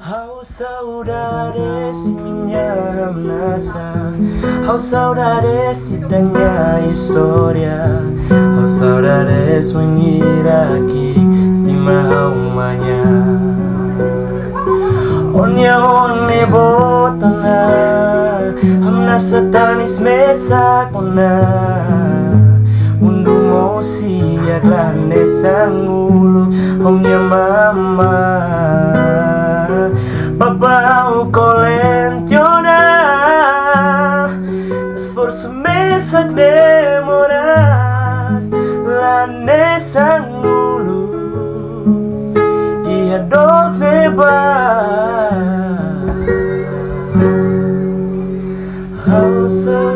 Ao saudades minha ameaça, ao saudades e tanya história, ao saudades venir aqui, estima umanya. Onya onne botona, hamna satanis mesa kona, mundu mosi aglane sangulu, omnya mama. Papau colentiona, sforzo mesa demoras, la nesangulu, ia dog neba. Hausa